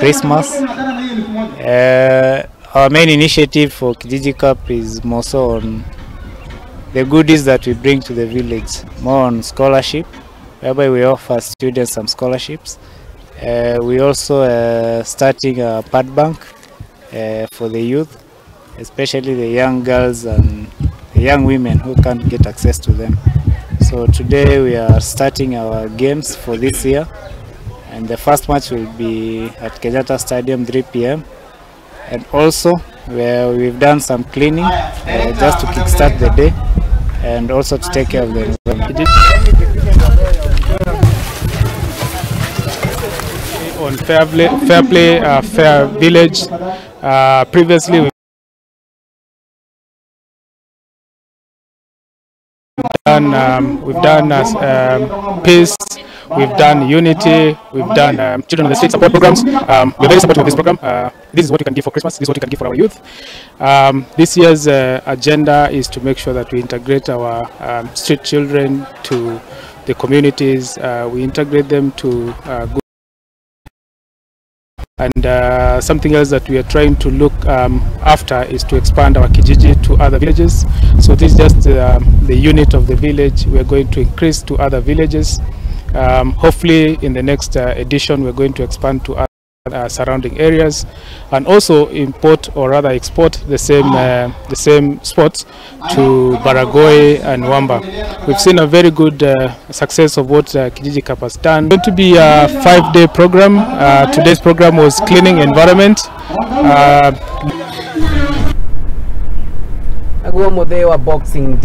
Christmas. Our main initiative for Kijiji Cup is more so on the goodies that we bring to the village, more on scholarship, whereby we offer students some scholarships. We also starting a pad bank for the youth, especially the young girls and the young women who can't get access to them. So today we are starting our games for this year, and the first match will be at Kenyatta Stadium 3 p.m. and also where we've done some cleaning just to kickstart the day and also to take care of the environment. On fair play, fair village. Previously we've done peace, we've done unity, we've done children on the street support programs. We're very supportive of this program. This is what we can give for Christmas. This is what we can give for our youth. This year's agenda is to make sure that we integrate our street children to the communities. We integrate them to and something else that we are trying to look after is to expand our Kijiji to other villages. So this is just the unit of the village. We are going to increase to other villages. Hopefully in the next edition we're going to expand to other surrounding areas and also import or rather export the same sports to Baragoi and Wamba. We've seen a very good success of what Kijiji Cup has done. It's going to be a 5-day program. Today's program was cleaning environment. Boxing